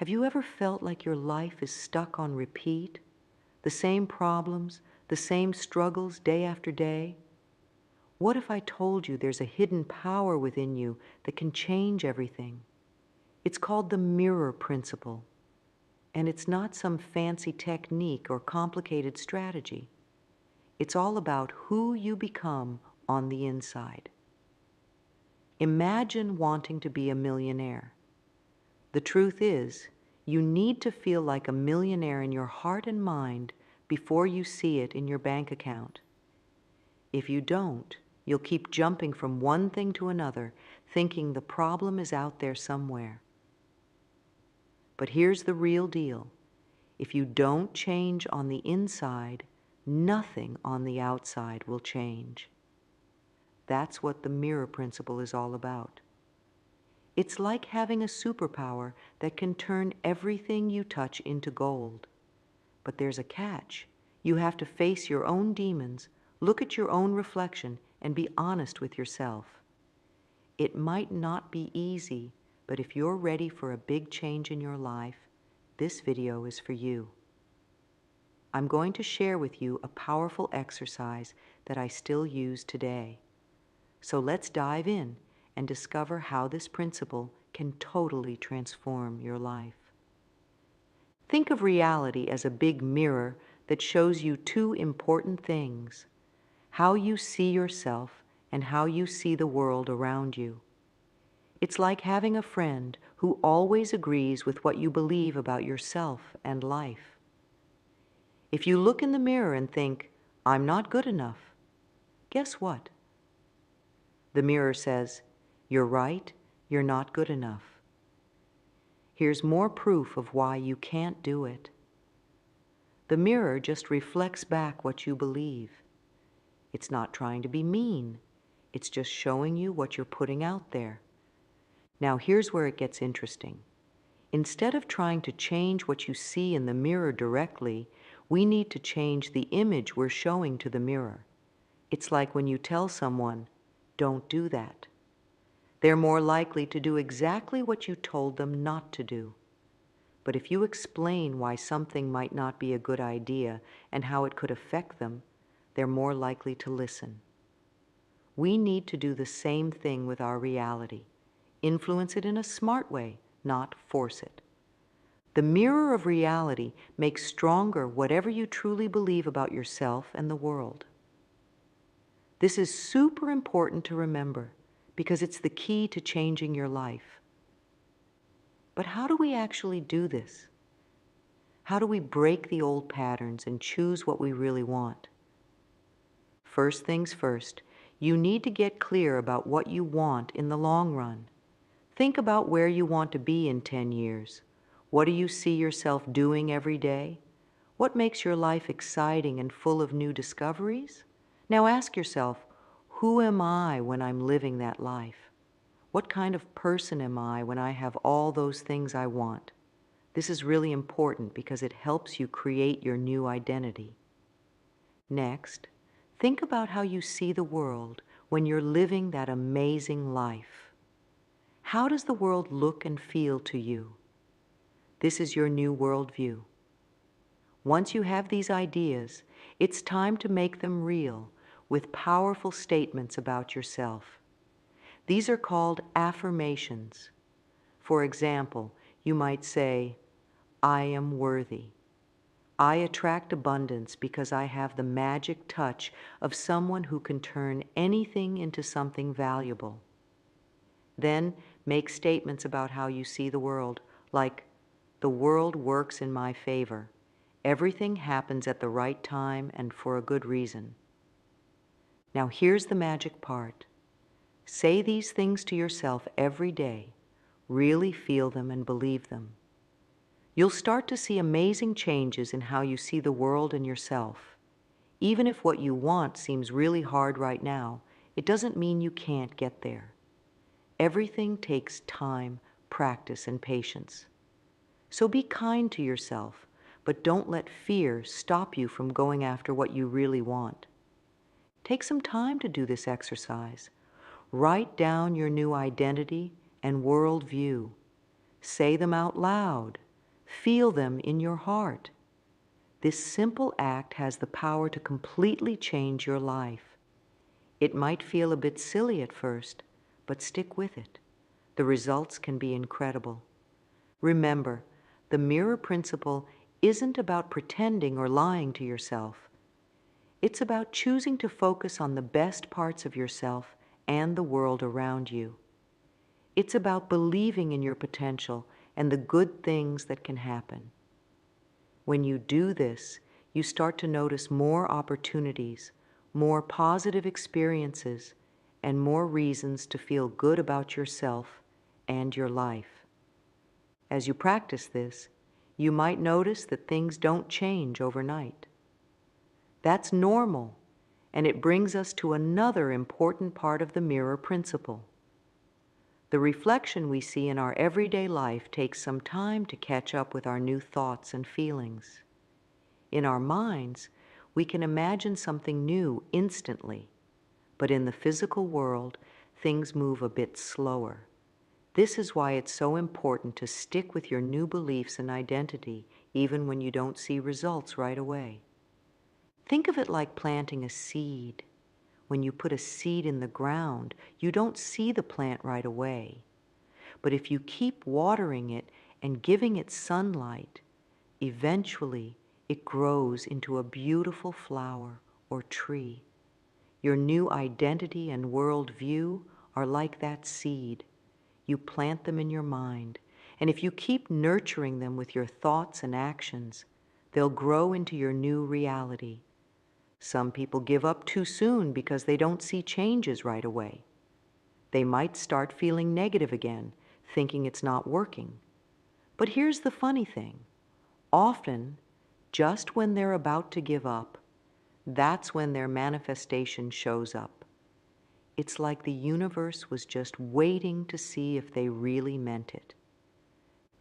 Have you ever felt like your life is stuck on repeat? The same problems, the same struggles day after day? What if I told you there's a hidden power within you that can change everything? It's called the mirror principle, and it's not some fancy technique or complicated strategy. It's all about who you become on the inside. Imagine wanting to be a millionaire. The truth is, you need to feel like a millionaire in your heart and mind before you see it in your bank account. If you don't, you'll keep jumping from one thing to another, thinking the problem is out there somewhere. But here's the real deal. If you don't change on the inside, nothing on the outside will change. That's what the mirror principle is all about. It's like having a superpower that can turn everything you touch into gold. But there's a catch. You have to face your own demons, look at your own reflection, and be honest with yourself. It might not be easy, but if you're ready for a big change in your life, this video is for you. I'm going to share with you a powerful exercise that I still use today. So let's dive in and discover how this principle can totally transform your life. Think of reality as a big mirror that shows you two important things: how you see yourself and how you see the world around you. It's like having a friend who always agrees with what you believe about yourself and life. If you look in the mirror and think, "I'm not good enough," guess what? The mirror says, "You're right, you're not good enough." Here's more proof of why you can't do it. The mirror just reflects back what you believe. It's not trying to be mean. It's just showing you what you're putting out there. Now here's where it gets interesting. Instead of trying to change what you see in the mirror directly, we need to change the image we're showing to the mirror. It's like when you tell someone, "Don't do that." They're more likely to do exactly what you told them not to do. But if you explain why something might not be a good idea and how it could affect them, they're more likely to listen. We need to do the same thing with our reality. Influence it in a smart way, not force it. The mirror of reality makes stronger whatever you truly believe about yourself and the world. This is super important to remember because it's the key to changing your life. But how do we actually do this? How do we break the old patterns and choose what we really want? First things first, you need to get clear about what you want in the long run. Think about where you want to be in 10 years. What do you see yourself doing every day? What makes your life exciting and full of new discoveries? Now ask yourself, who am I when I'm living that life? What kind of person am I when I have all those things I want? This is really important because it helps you create your new identity. Next, think about how you see the world when you're living that amazing life. How does the world look and feel to you? This is your new worldview. Once you have these ideas, it's time to make them real with powerful statements about yourself. These are called affirmations. For example, you might say, "I am worthy. I attract abundance because I have the magic touch of someone who can turn anything into something valuable." Then make statements about how you see the world, like, "The world works in my favor. Everything happens at the right time and for a good reason." Now here's the magic part. Say these things to yourself every day. Really feel them and believe them. You'll start to see amazing changes in how you see the world and yourself. Even if what you want seems really hard right now, it doesn't mean you can't get there. Everything takes time, practice, and patience. So be kind to yourself, but don't let fear stop you from going after what you really want. Take some time to do this exercise. Write down your new identity and worldview. Say them out loud. Feel them in your heart. This simple act has the power to completely change your life. It might feel a bit silly at first, but stick with it. The results can be incredible. Remember, the mirror principle isn't about pretending or lying to yourself. It's about choosing to focus on the best parts of yourself and the world around you. It's about believing in your potential and the good things that can happen. When you do this, you start to notice more opportunities, more positive experiences, and more reasons to feel good about yourself and your life. As you practice this, you might notice that things don't change overnight. That's normal, and it brings us to another important part of the mirror principle. The reflection we see in our everyday life takes some time to catch up with our new thoughts and feelings. In our minds, we can imagine something new instantly, but in the physical world, things move a bit slower. This is why it's so important to stick with your new beliefs and identity, even when you don't see results right away. Think of it like planting a seed. When you put a seed in the ground, you don't see the plant right away. But if you keep watering it and giving it sunlight, eventually it grows into a beautiful flower or tree. Your new identity and worldview are like that seed. You plant them in your mind, and if you keep nurturing them with your thoughts and actions, they'll grow into your new reality. Some people give up too soon because they don't see changes right away. They might start feeling negative again, thinking it's not working. But here's the funny thing. Often, just when they're about to give up, that's when their manifestation shows up. It's like the universe was just waiting to see if they really meant it.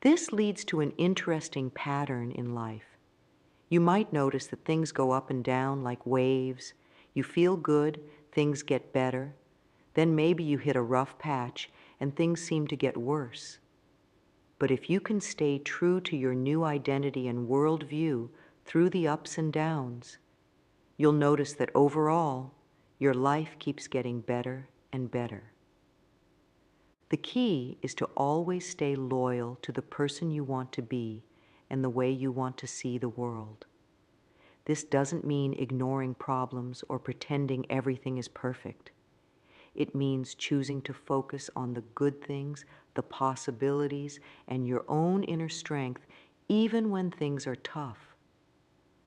This leads to an interesting pattern in life. You might notice that things go up and down like waves. You feel good, things get better. Then maybe you hit a rough patch and things seem to get worse. But if you can stay true to your new identity and worldview through the ups and downs, you'll notice that overall, your life keeps getting better and better. The key is to always stay loyal to the person you want to be and the way you want to see the world. This doesn't mean ignoring problems or pretending everything is perfect. It means choosing to focus on the good things, the possibilities, and your own inner strength, even when things are tough.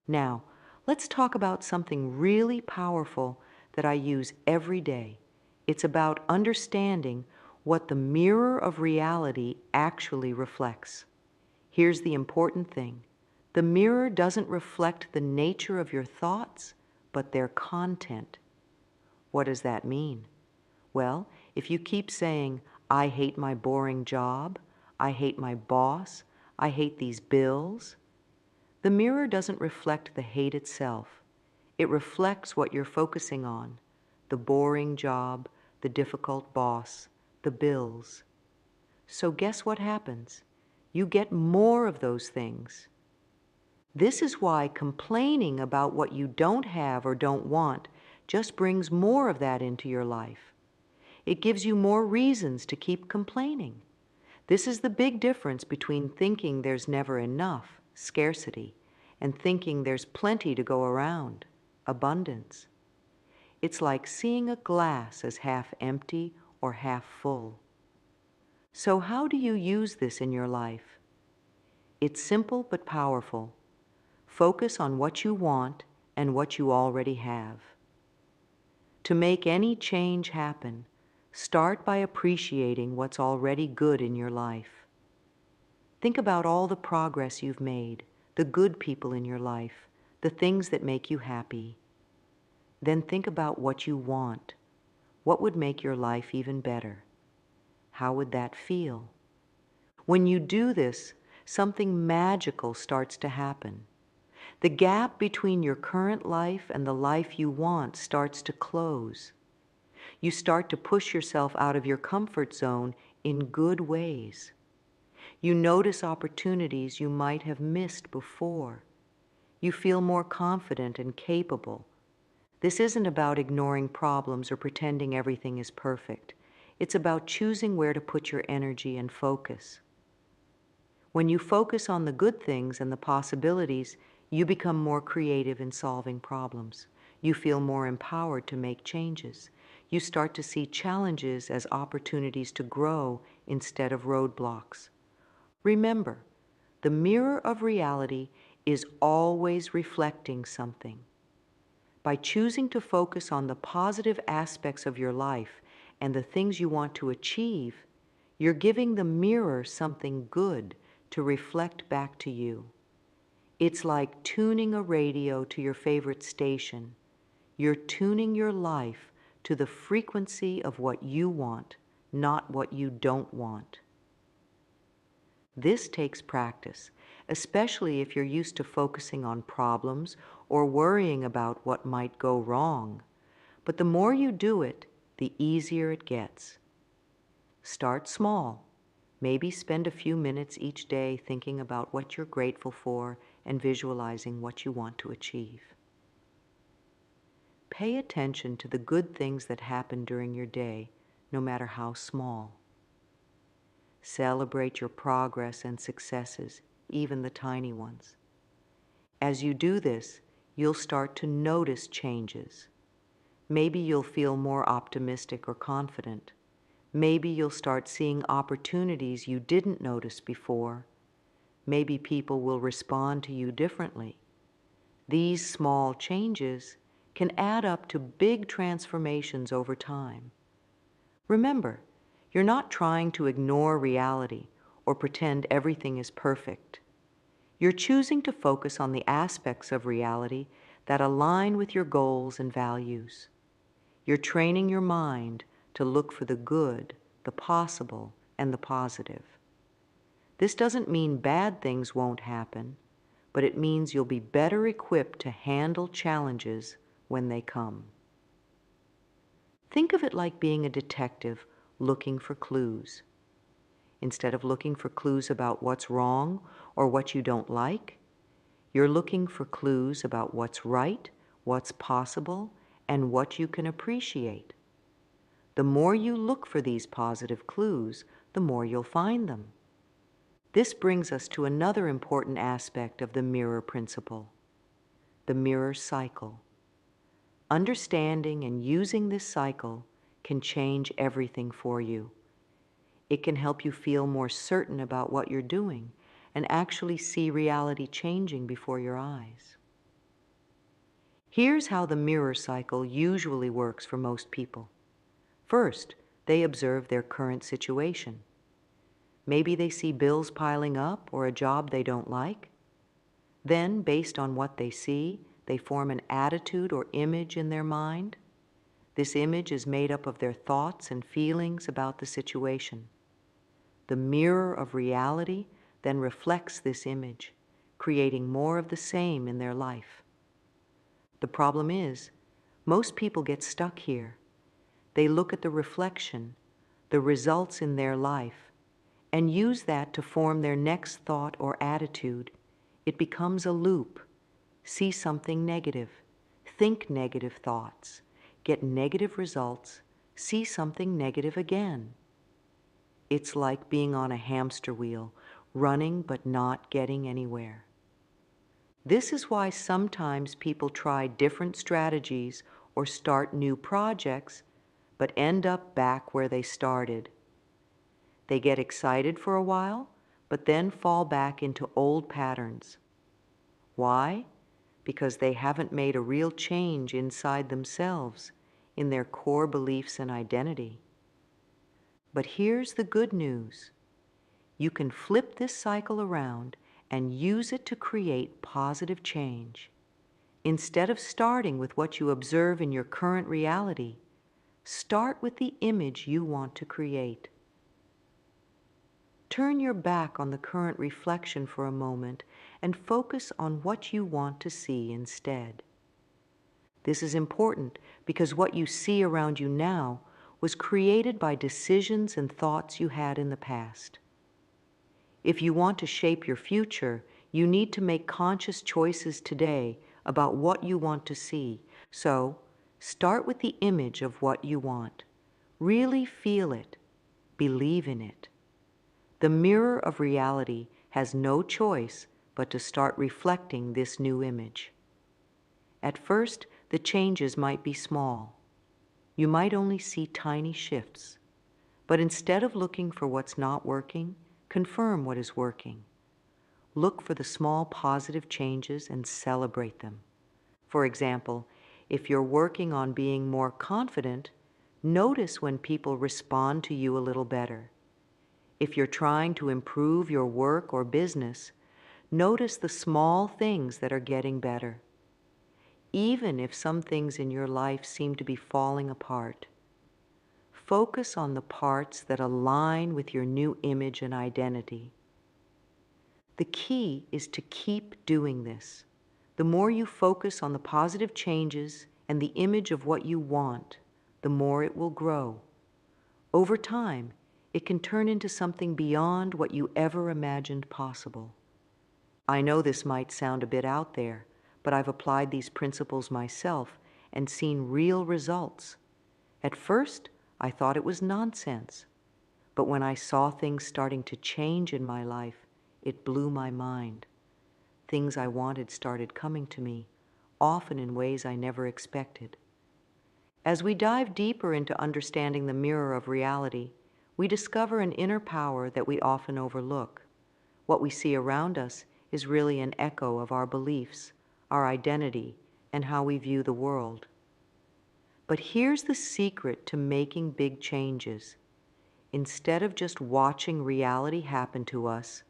Now, let's talk about something really powerful that I use every day. It's about understanding what the mirror of reality actually reflects. Here's the important thing. The mirror doesn't reflect the nature of your thoughts, but their content. What does that mean? Well, if you keep saying, I hate my boring job, I hate my boss, I hate these bills, the mirror doesn't reflect the hate itself. It reflects what you're focusing on, the boring job, the difficult boss, the bills. So guess what happens? You get more of those things. This is why complaining about what you don't have or don't want just brings more of that into your life. It gives you more reasons to keep complaining. This is the big difference between thinking there's never enough, scarcity, and thinking there's plenty to go around, abundance. It's like seeing a glass as half empty or half full. So how do you use this in your life? It's simple but powerful. Focus on what you want and what you already have. To make any change happen, start by appreciating what's already good in your life. Think about all the progress you've made, the good people in your life, the things that make you happy. Then think about what you want. What would make your life even better? How would that feel? When you do this, something magical starts to happen. The gap between your current life and the life you want starts to close. You start to push yourself out of your comfort zone in good ways. You notice opportunities you might have missed before. You feel more confident and capable. This isn't about ignoring problems or pretending everything is perfect. It's about choosing where to put your energy and focus. When you focus on the good things and the possibilities, you become more creative in solving problems. You feel more empowered to make changes. You start to see challenges as opportunities to grow instead of roadblocks. Remember, the mirror of reality is always reflecting something. By choosing to focus on the positive aspects of your life and the things you want to achieve, you're giving the mirror something good to reflect back to you. It's like tuning a radio to your favorite station. You're tuning your life to the frequency of what you want, not what you don't want. This takes practice, especially if you're used to focusing on problems or worrying about what might go wrong. But the more you do it, the easier it gets. Start small. Maybe spend a few minutes each day thinking about what you're grateful for and visualizing what you want to achieve. Pay attention to the good things that happen during your day, no matter how small. Celebrate your progress and successes, even the tiny ones. As you do this, you'll start to notice changes. Maybe you'll feel more optimistic or confident. Maybe you'll start seeing opportunities you didn't notice before. Maybe people will respond to you differently. These small changes can add up to big transformations over time. Remember, you're not trying to ignore reality or pretend everything is perfect. You're choosing to focus on the aspects of reality that align with your goals and values. You're training your mind to look for the good, the possible, and the positive. This doesn't mean bad things won't happen, but it means you'll be better equipped to handle challenges when they come. Think of it like being a detective looking for clues. Instead of looking for clues about what's wrong or what you don't like, you're looking for clues about what's right, what's possible, and what you can appreciate. The more you look for these positive clues, the more you'll find them. This brings us to another important aspect of the mirror principle, the mirror cycle. Understanding and using this cycle can change everything for you. It can help you feel more certain about what you're doing and actually see reality changing before your eyes. Here's how the mirror cycle usually works for most people. First, they observe their current situation. Maybe they see bills piling up or a job they don't like. Then, based on what they see, they form an attitude or image in their mind. This image is made up of their thoughts and feelings about the situation. The mirror of reality then reflects this image, creating more of the same in their life. The problem is, most people get stuck here. They look at the reflection, the results in their life, and use that to form their next thought or attitude. It becomes a loop. See something negative, think negative thoughts, get negative results, see something negative again. It's like being on a hamster wheel, running but not getting anywhere. This is why sometimes people try different strategies or start new projects, but end up back where they started. They get excited for a while, but then fall back into old patterns. Why? Because they haven't made a real change inside themselves, in their core beliefs and identity. But here's the good news. You can flip this cycle around and use it to create positive change. Instead of starting with what you observe in your current reality, start with the image you want to create. Turn your back on the current reflection for a moment and focus on what you want to see instead. This is important because what you see around you now was created by decisions and thoughts you had in the past. If you want to shape your future, you need to make conscious choices today about what you want to see. So, start with the image of what you want. Really feel it. Believe in it. The mirror of reality has no choice but to start reflecting this new image. At first, the changes might be small. You might only see tiny shifts. But instead of looking for what's not working, confirm what is working. Look for the small positive changes and celebrate them. For example, if you're working on being more confident, notice when people respond to you a little better. If you're trying to improve your work or business, notice the small things that are getting better. Even if some things in your life seem to be falling apart, focus on the parts that align with your new image and identity. The key is to keep doing this. The more you focus on the positive changes and the image of what you want, the more it will grow. Over time, it can turn into something beyond what you ever imagined possible. I know this might sound a bit out there, but I've applied these principles myself and seen real results. At first, I thought it was nonsense, but when I saw things starting to change in my life, it blew my mind. Things I wanted started coming to me, often in ways I never expected. As we dive deeper into understanding the mirror of reality, we discover an inner power that we often overlook. What we see around us is really an echo of our beliefs, our identity, and how we view the world. But here's the secret to making big changes. Instead of just watching reality happen to us,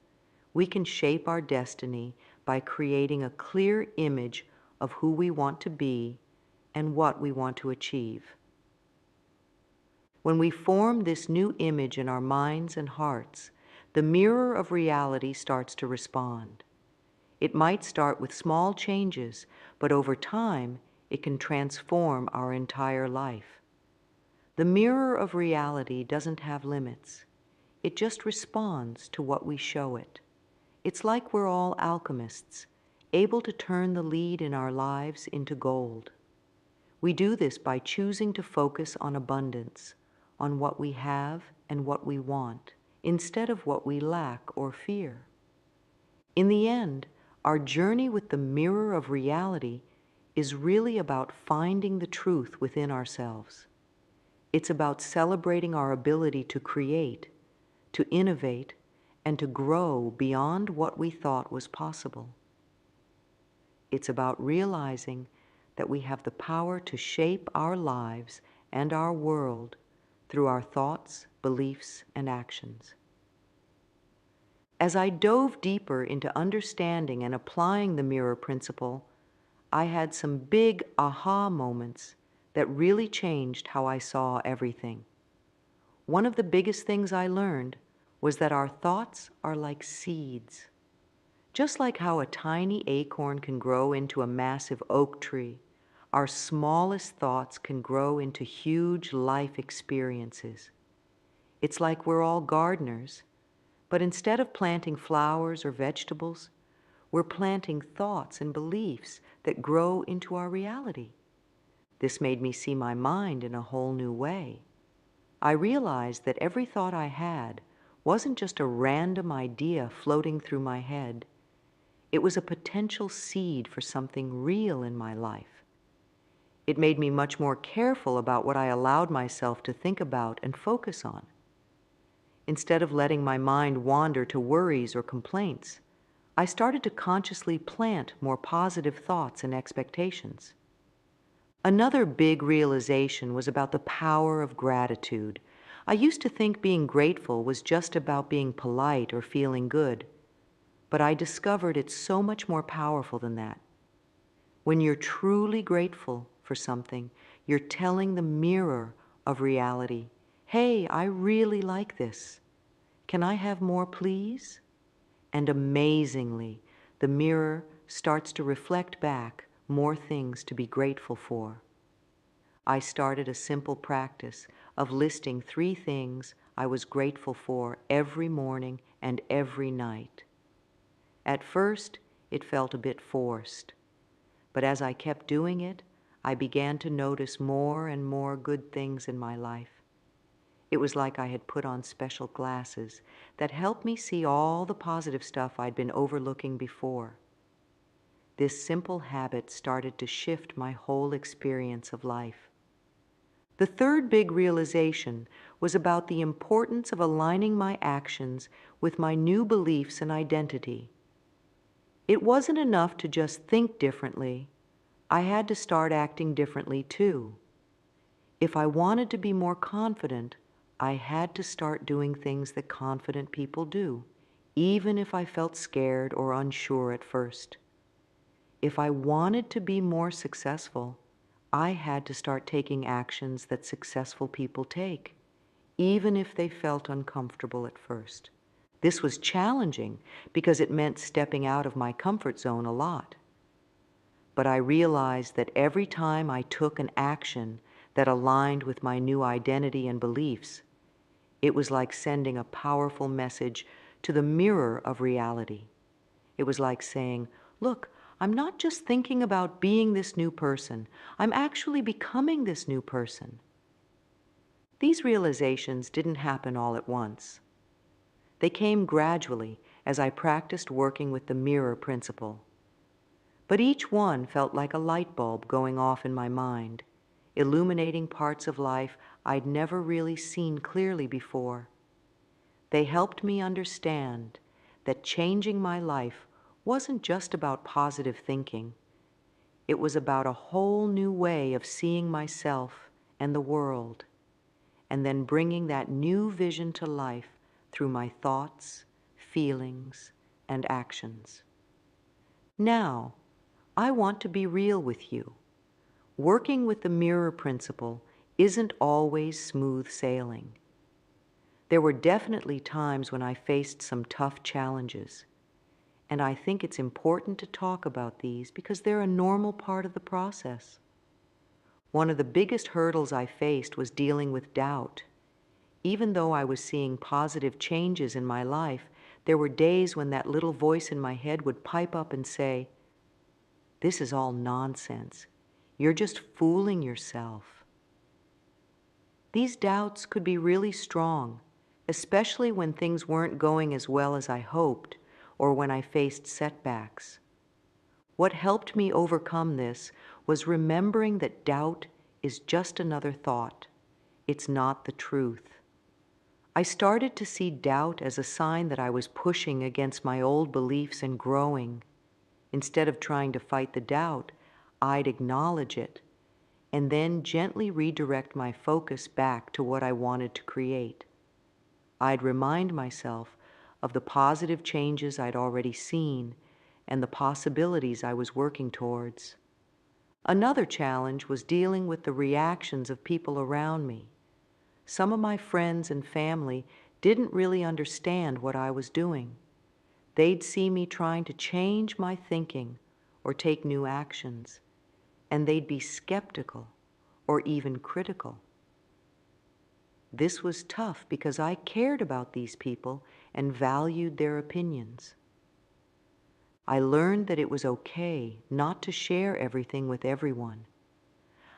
we can shape our destiny by creating a clear image of who we want to be and what we want to achieve. When we form this new image in our minds and hearts, the mirror of reality starts to respond. It might start with small changes, but over time, it can transform our entire life. The mirror of reality doesn't have limits. It just responds to what we show it. It's like we're all alchemists, able to turn the lead in our lives into gold. We do this by choosing to focus on abundance, on what we have and what we want, instead of what we lack or fear. In the end, our journey with the mirror of reality is really about finding the truth within ourselves. It's about celebrating our ability to create, to innovate, and to grow beyond what we thought was possible. It's about realizing that we have the power to shape our lives and our world through our thoughts, beliefs, and actions. As I dove deeper into understanding and applying the mirror principle, I had some big aha moments that really changed how I saw everything. One of the biggest things I learned was that our thoughts are like seeds. Just like how a tiny acorn can grow into a massive oak tree, our smallest thoughts can grow into huge life experiences. It's like we're all gardeners, but instead of planting flowers or vegetables, we're planting thoughts and beliefs that grow into our reality. This made me see my mind in a whole new way. I realized that every thought I had wasn't just a random idea floating through my head. It was a potential seed for something real in my life. It made me much more careful about what I allowed myself to think about and focus on. Instead of letting my mind wander to worries or complaints, I started to consciously plant more positive thoughts and expectations. Another big realization was about the power of gratitude. I used to think being grateful was just about being polite or feeling good, but I discovered it's so much more powerful than that. When you're truly grateful for something, you're telling the mirror of reality, "Hey, I really like this. Can I have more, please?" And amazingly, the mirror starts to reflect back more things to be grateful for. I started a simple practice of listing 3 things I was grateful for every morning and every night. At first, it felt a bit forced, but as I kept doing it, I began to notice more and more good things in my life. It was like I had put on special glasses that helped me see all the positive stuff I'd been overlooking before. This simple habit started to shift my whole experience of life. The third big realization was about the importance of aligning my actions with my new beliefs and identity. It wasn't enough to just think differently. I had to start acting differently too. If I wanted to be more confident, I had to start doing things that confident people do, even if I felt scared or unsure at first. If I wanted to be more successful, I had to start taking actions that successful people take, even if they felt uncomfortable at first. This was challenging because it meant stepping out of my comfort zone a lot. But I realized that every time I took an action that aligned with my new identity and beliefs, it was like sending a powerful message to the mirror of reality. It was like saying, look, I'm not just thinking about being this new person. I'm actually becoming this new person. These realizations didn't happen all at once. They came gradually as I practiced working with the mirror principle. But each one felt like a light bulb going off in my mind, illuminating parts of life I'd never really seen clearly before. They helped me understand that changing my life wasn't just about positive thinking. It was about a whole new way of seeing myself and the world, and then bringing that new vision to life through my thoughts, feelings, and actions. Now, I want to be real with you. Working with the mirror principle isn't always smooth sailing. There were definitely times when I faced some tough challenges, and I think it's important to talk about these because they're a normal part of the process. One of the biggest hurdles I faced was dealing with doubt. Even though I was seeing positive changes in my life, there were days when that little voice in my head would pipe up and say, "This is all nonsense. You're just fooling yourself." These doubts could be really strong, especially when things weren't going as well as I hoped or when I faced setbacks. What helped me overcome this was remembering that doubt is just another thought. It's not the truth. I started to see doubt as a sign that I was pushing against my old beliefs and growing. Instead of trying to fight the doubt, I'd acknowledge it and then gently redirect my focus back to what I wanted to create. I'd remind myself of the positive changes I'd already seen and the possibilities I was working towards. Another challenge was dealing with the reactions of people around me. Some of my friends and family didn't really understand what I was doing. They'd see me trying to change my thinking or take new actions, and they'd be skeptical or even critical. This was tough because I cared about these people and valued their opinions. I learned that it was okay not to share everything with everyone.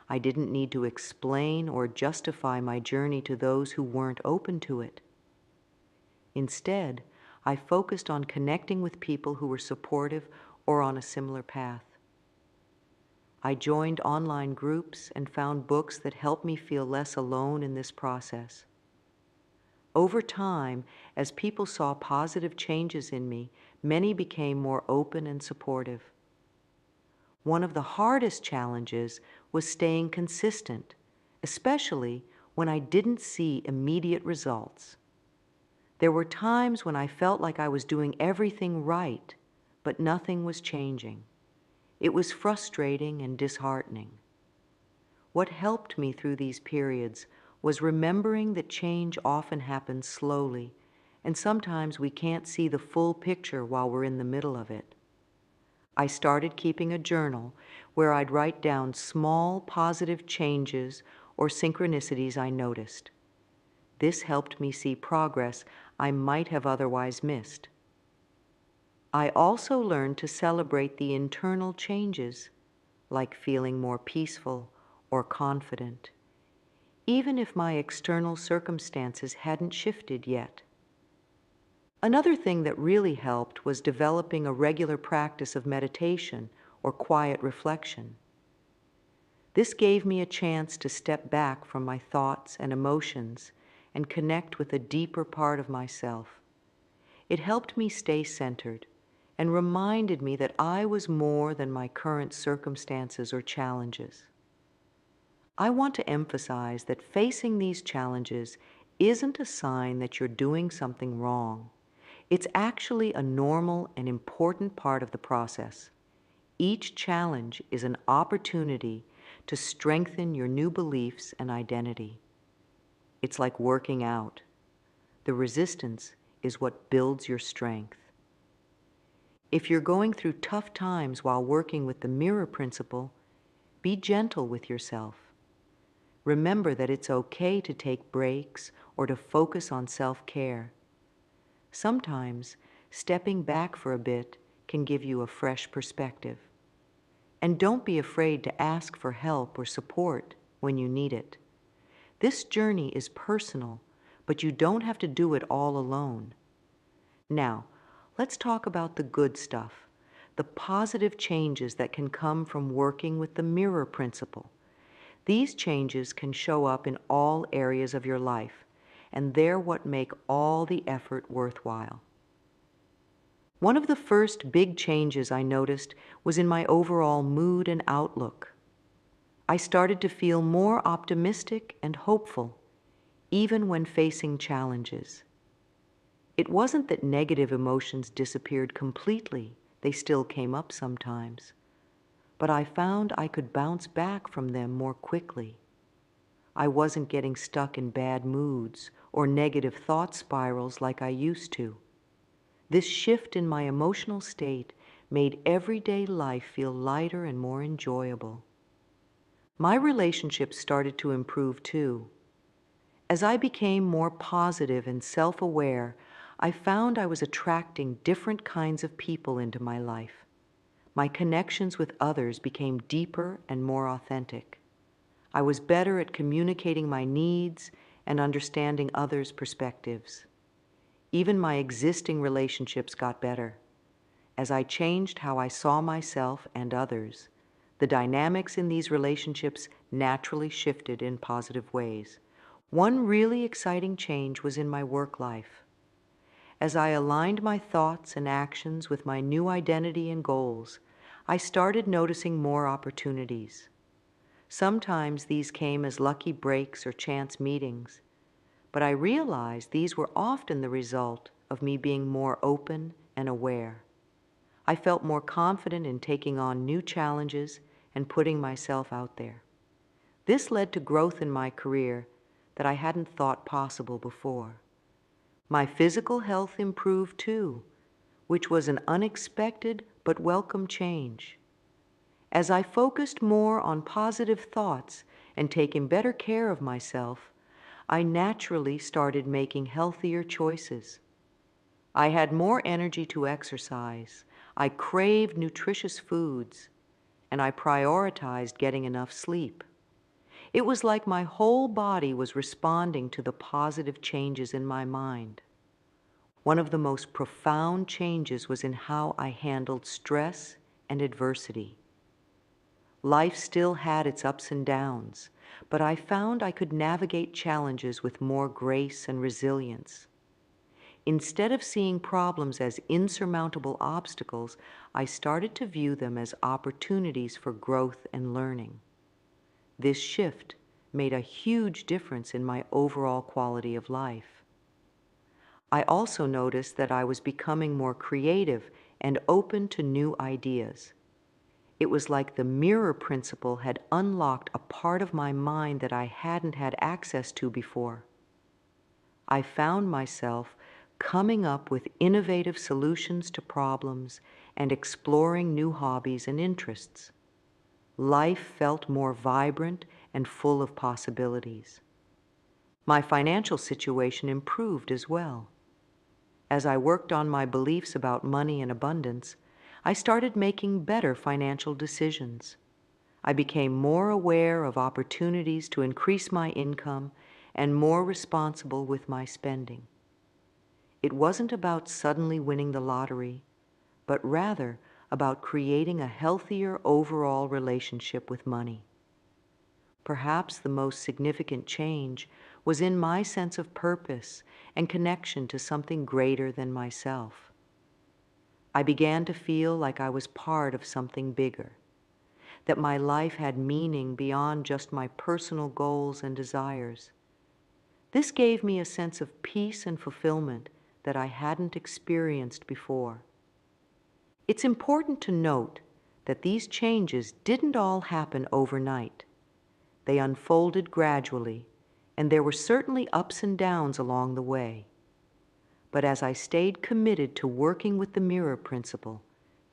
I didn't need to explain or justify my journey to those who weren't open to it. Instead, I focused on connecting with people who were supportive or on a similar path. I joined online groups and found books that helped me feel less alone in this process. Over time, as people saw positive changes in me, many became more open and supportive. One of the hardest challenges was staying consistent, especially when I didn't see immediate results. There were times when I felt like I was doing everything right, but nothing was changing. It was frustrating and disheartening. What helped me through these periods was remembering that change often happens slowly, and sometimes we can't see the full picture while we're in the middle of it. I started keeping a journal where I'd write down small positive changes or synchronicities I noticed. This helped me see progress I might have otherwise missed. I also learned to celebrate the internal changes, like feeling more peaceful or confident, even if my external circumstances hadn't shifted yet. Another thing that really helped was developing a regular practice of meditation or quiet reflection. This gave me a chance to step back from my thoughts and emotions and connect with a deeper part of myself. It helped me stay centered and reminded me that I was more than my current circumstances or challenges. I want to emphasize that facing these challenges isn't a sign that you're doing something wrong. It's actually a normal and important part of the process. Each challenge is an opportunity to strengthen your new beliefs and identity. It's like working out. The resistance is what builds your strength. If you're going through tough times while working with the mirror principle, be gentle with yourself. Remember that it's okay to take breaks or to focus on self-care. Sometimes, stepping back for a bit can give you a fresh perspective. And don't be afraid to ask for help or support when you need it. This journey is personal, but you don't have to do it all alone. Now, let's talk about the good stuff, the positive changes that can come from working with the mirror principle. These changes can show up in all areas of your life, and they're what make all the effort worthwhile. One of the first big changes I noticed was in my overall mood and outlook. I started to feel more optimistic and hopeful, even when facing challenges. It wasn't that negative emotions disappeared completely, they still came up sometimes, but I found I could bounce back from them more quickly. I wasn't getting stuck in bad moods or negative thought spirals like I used to. This shift in my emotional state made everyday life feel lighter and more enjoyable. My relationships started to improve too. As I became more positive and self-aware, I found I was attracting different kinds of people into my life. My connections with others became deeper and more authentic. I was better at communicating my needs and understanding others' perspectives. Even my existing relationships got better. As I changed how I saw myself and others, the dynamics in these relationships naturally shifted in positive ways. One really exciting change was in my work life. As I aligned my thoughts and actions with my new identity and goals, I started noticing more opportunities. Sometimes these came as lucky breaks or chance meetings, but I realized these were often the result of me being more open and aware. I felt more confident in taking on new challenges and putting myself out there. This led to growth in my career that I hadn't thought possible before. My physical health improved too, which was an unexpected but welcome change. As I focused more on positive thoughts and taking better care of myself, I naturally started making healthier choices. I had more energy to exercise, I craved nutritious foods, and I prioritized getting enough sleep. It was like my whole body was responding to the positive changes in my mind. One of the most profound changes was in how I handled stress and adversity. Life still had its ups and downs, but I found I could navigate challenges with more grace and resilience. Instead of seeing problems as insurmountable obstacles, I started to view them as opportunities for growth and learning. This shift made a huge difference in my overall quality of life. I also noticed that I was becoming more creative and open to new ideas. It was like the mirror principle had unlocked a part of my mind that I hadn't had access to before. I found myself coming up with innovative solutions to problems and exploring new hobbies and interests. Life felt more vibrant and full of possibilities. My financial situation improved as well. As I worked on my beliefs about money and abundance, I started making better financial decisions. I became more aware of opportunities to increase my income and more responsible with my spending. It wasn't about suddenly winning the lottery, but rather about creating a healthier overall relationship with money. Perhaps the most significant change was in my sense of purpose and connection to something greater than myself. I began to feel like I was part of something bigger, that my life had meaning beyond just my personal goals and desires. This gave me a sense of peace and fulfillment that I hadn't experienced before. It's important to note that these changes didn't all happen overnight. They unfolded gradually, and there were certainly ups and downs along the way. But as I stayed committed to working with the mirror principle,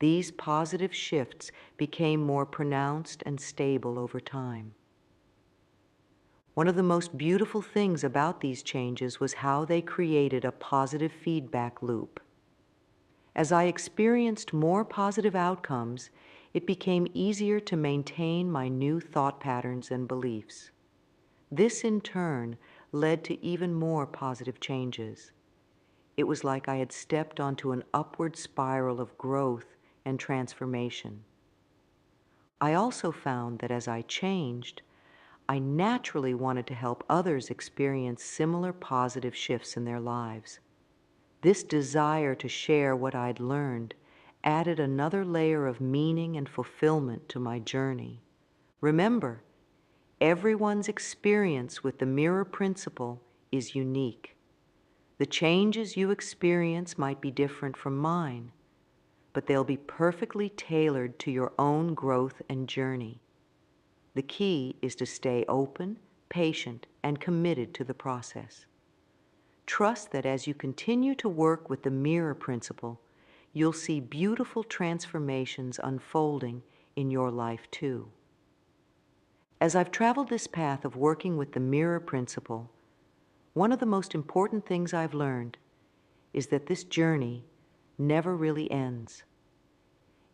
these positive shifts became more pronounced and stable over time. One of the most beautiful things about these changes was how they created a positive feedback loop. As I experienced more positive outcomes, it became easier to maintain my new thought patterns and beliefs. This, in turn, led to even more positive changes. It was like I had stepped onto an upward spiral of growth and transformation. I also found that as I changed, I naturally wanted to help others experience similar positive shifts in their lives. This desire to share what I'd learned added another layer of meaning and fulfillment to my journey. Remember, everyone's experience with the mirror principle is unique. The changes you experience might be different from mine, but they'll be perfectly tailored to your own growth and journey. The key is to stay open, patient, and committed to the process. Trust that as you continue to work with the mirror principle, you'll see beautiful transformations unfolding in your life too. As I've traveled this path of working with the mirror principle, one of the most important things I've learned is that this journey never really ends.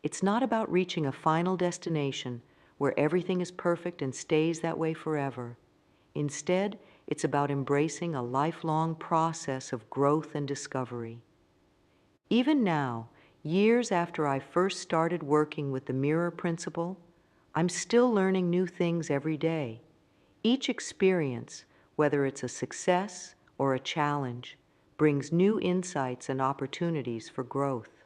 It's not about reaching a final destination where everything is perfect and stays that way forever. Instead, it's about embracing a lifelong process of growth and discovery. Even now, years after I first started working with the mirror principle, I'm still learning new things every day. Each experience, whether it's a success or a challenge, brings new insights and opportunities for growth.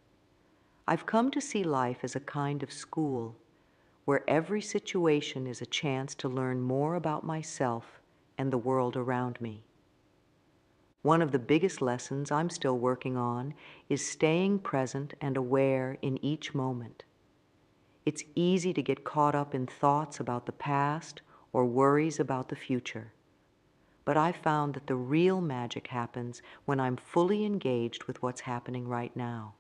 I've come to see life as a kind of school, where every situation is a chance to learn more about myself and the world around me. One of the biggest lessons I'm still working on is staying present and aware in each moment. It's easy to get caught up in thoughts about the past or worries about the future. But I've found that the real magic happens when I'm fully engaged with what's happening right now.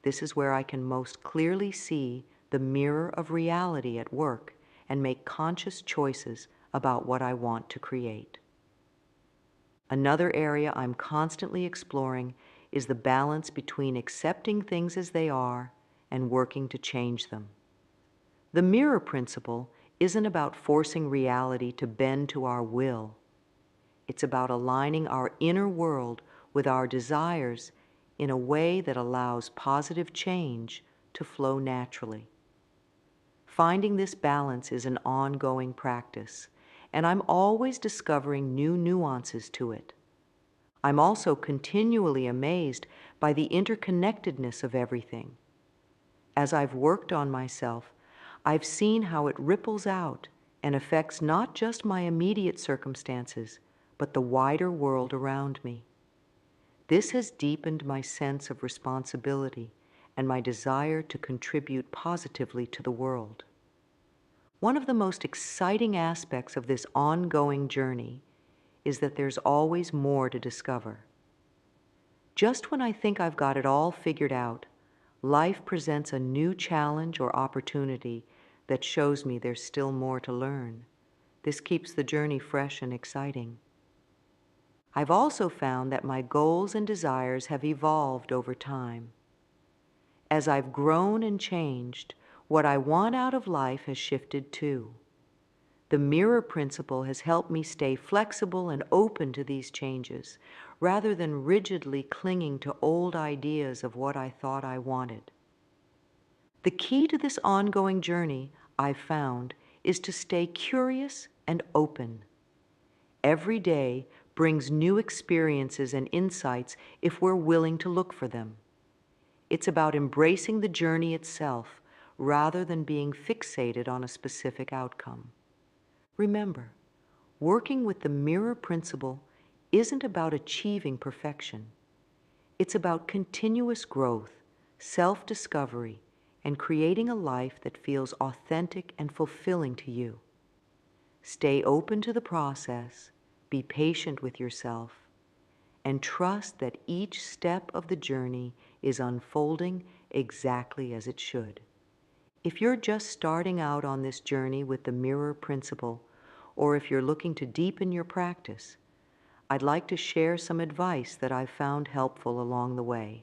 This is where I can most clearly see the mirror of reality at work and make conscious choices about what I want to create. Another area I'm constantly exploring is the balance between accepting things as they are and working to change them. The mirror principle isn't about forcing reality to bend to our will. It's about aligning our inner world with our desires in a way that allows positive change to flow naturally. Finding this balance is an ongoing practice, and I'm always discovering new nuances to it. I'm also continually amazed by the interconnectedness of everything. As I've worked on myself, I've seen how it ripples out and affects not just my immediate circumstances, but the wider world around me. This has deepened my sense of responsibility and my desire to contribute positively to the world. One of the most exciting aspects of this ongoing journey is that there's always more to discover. Just when I think I've got it all figured out, life presents a new challenge or opportunity that shows me there's still more to learn. This keeps the journey fresh and exciting. I've also found that my goals and desires have evolved over time. As I've grown and changed, what I want out of life has shifted too. The mirror principle has helped me stay flexible and open to these changes, rather than rigidly clinging to old ideas of what I thought I wanted. The key to this ongoing journey, I've found, is to stay curious and open. Every day brings new experiences and insights if we're willing to look for them. It's about embracing the journey itself rather than being fixated on a specific outcome. Remember, working with the mirror principle isn't about achieving perfection. It's about continuous growth, self-discovery, and creating a life that feels authentic and fulfilling to you. Stay open to the process, be patient with yourself, and trust that each step of the journey is unfolding exactly as it should. If you're just starting out on this journey with the mirror principle, or if you're looking to deepen your practice, I'd like to share some advice that I've found helpful along the way.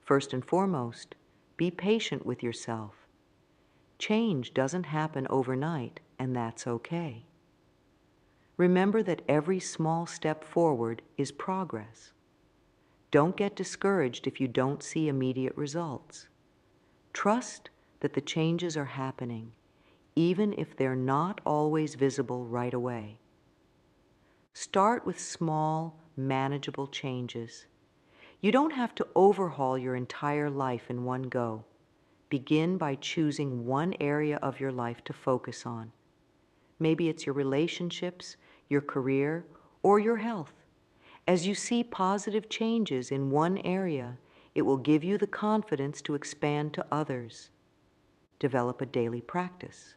First and foremost, be patient with yourself. Change doesn't happen overnight, and that's okay. Remember that every small step forward is progress. Don't get discouraged if you don't see immediate results. Trust that the changes are happening, even if they're not always visible right away. Start with small, manageable changes. You don't have to overhaul your entire life in one go. Begin by choosing one area of your life to focus on. Maybe it's your relationships, your career, or your health. As you see positive changes in one area, it will give you the confidence to expand to others. Develop a daily practice.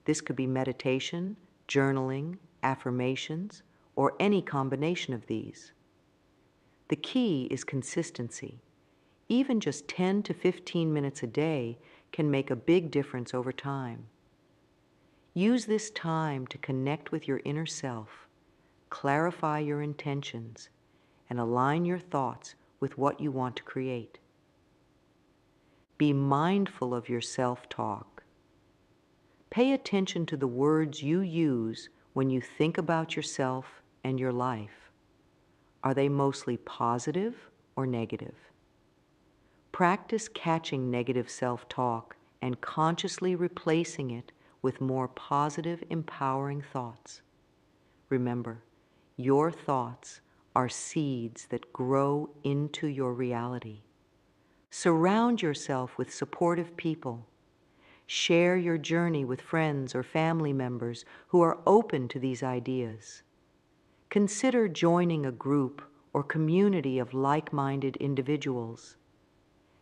This could be meditation, journaling, affirmations, or any combination of these. The key is consistency. Even just 10 to 15 minutes a day can make a big difference over time. Use this time to connect with your inner self, clarify your intentions, and align your thoughts with what you want to create. Be mindful of your self-talk. Pay attention to the words you use when you think about yourself and your life. Are they mostly positive or negative? Practice catching negative self-talk and consciously replacing it with more positive, empowering thoughts. Remember, your thoughts are seeds that grow into your reality. Surround yourself with supportive people. Share your journey with friends or family members who are open to these ideas. Consider joining a group or community of like-minded individuals.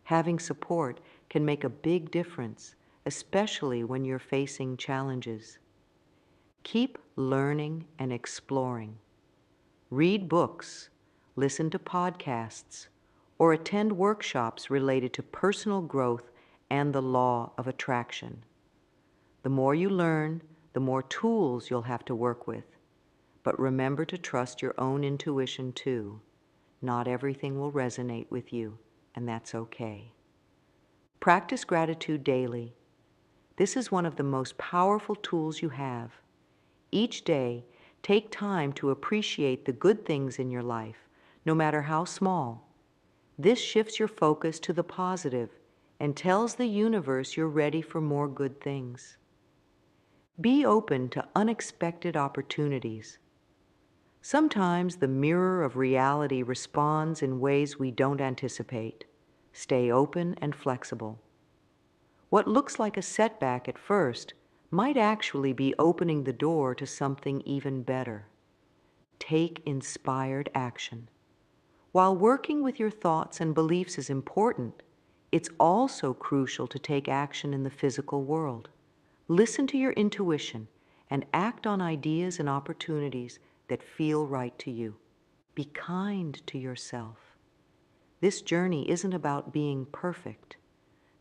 Having support can make a big difference, especially when you're facing challenges. Keep learning and exploring. Read books, listen to podcasts, or attend workshops related to personal growth and the law of attraction. The more you learn, the more tools you'll have to work with. But remember to trust your own intuition too. Not everything will resonate with you, and that's okay. Practice gratitude daily. This is one of the most powerful tools you have. Each day, take time to appreciate the good things in your life, no matter how small. This shifts your focus to the positive and tells the universe you're ready for more good things. Be open to unexpected opportunities. Sometimes the mirror of reality responds in ways we don't anticipate. Stay open and flexible. What looks like a setback at first might actually be opening the door to something even better. Take inspired action. While working with your thoughts and beliefs is important, it's also crucial to take action in the physical world. Listen to your intuition and act on ideas and opportunities that feel right to you. Be kind to yourself. This journey isn't about being perfect.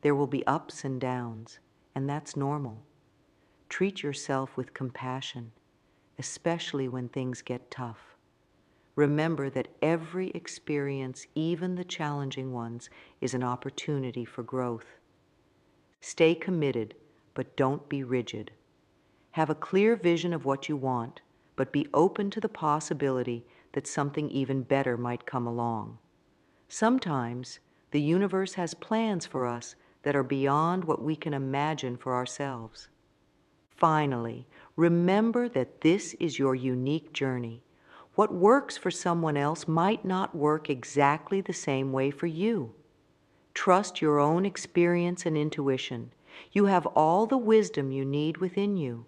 There will be ups and downs, and that's normal. Treat yourself with compassion, especially when things get tough. Remember that every experience, even the challenging ones, is an opportunity for growth. Stay committed, but don't be rigid. Have a clear vision of what you want, but be open to the possibility that something even better might come along. Sometimes the universe has plans for us that are beyond what we can imagine for ourselves. Finally, remember that this is your unique journey. What works for someone else might not work exactly the same way for you. Trust your own experience and intuition. You have all the wisdom you need within you.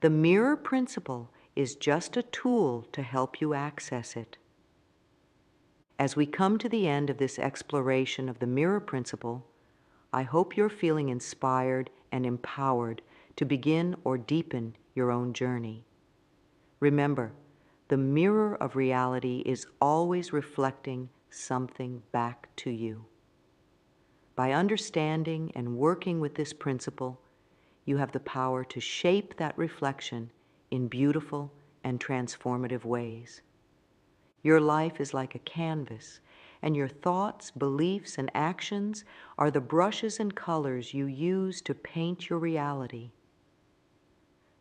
The mirror principle is just a tool to help you access it. As we come to the end of this exploration of the mirror principle, I hope you're feeling inspired and empowered to begin or deepen your own journey. Remember, the mirror of reality is always reflecting something back to you. By understanding and working with this principle, you have the power to shape that reflection in beautiful and transformative ways. Your life is like a canvas, and your thoughts, beliefs, and actions are the brushes and colors you use to paint your reality.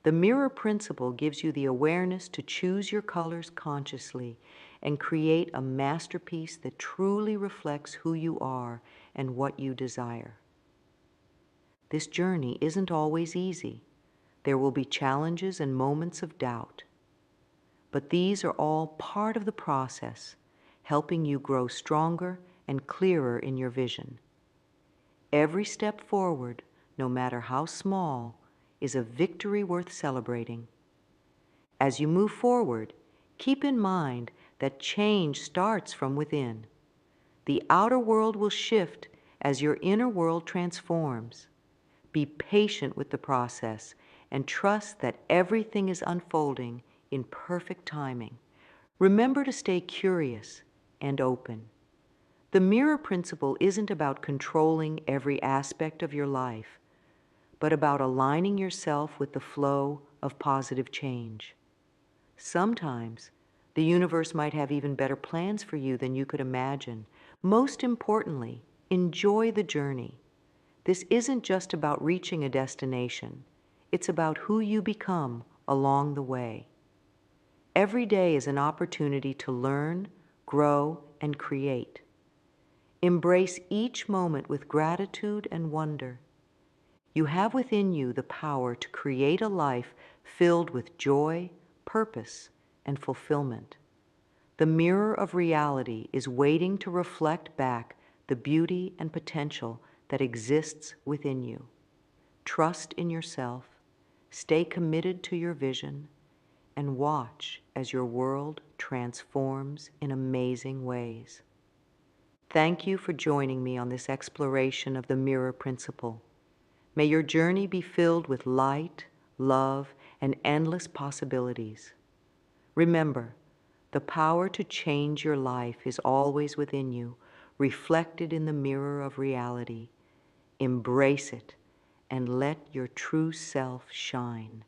The mirror principle gives you the awareness to choose your colors consciously and create a masterpiece that truly reflects who you are and what you desire. This journey isn't always easy. There will be challenges and moments of doubt. But these are all part of the process, helping you grow stronger and clearer in your vision. Every step forward, no matter how small, is a victory worth celebrating. As you move forward, keep in mind that change starts from within. The outer world will shift as your inner world transforms. Be patient with the process and trust that everything is unfolding in perfect timing. Remember to stay curious and open. The mirror principle isn't about controlling every aspect of your life, but about aligning yourself with the flow of positive change. Sometimes, the universe might have even better plans for you than you could imagine. Most importantly, enjoy the journey. This isn't just about reaching a destination. It's about who you become along the way. Every day is an opportunity to learn, grow, and create. Embrace each moment with gratitude and wonder. You have within you the power to create a life filled with joy, purpose, and fulfillment. The mirror of reality is waiting to reflect back the beauty and potential that exists within you. Trust in yourself, stay committed to your vision, and watch as your world transforms in amazing ways. Thank you for joining me on this exploration of the mirror principle. May your journey be filled with light, love, and endless possibilities. Remember, the power to change your life is always within you, reflected in the mirror of reality. Embrace it and let your true self shine.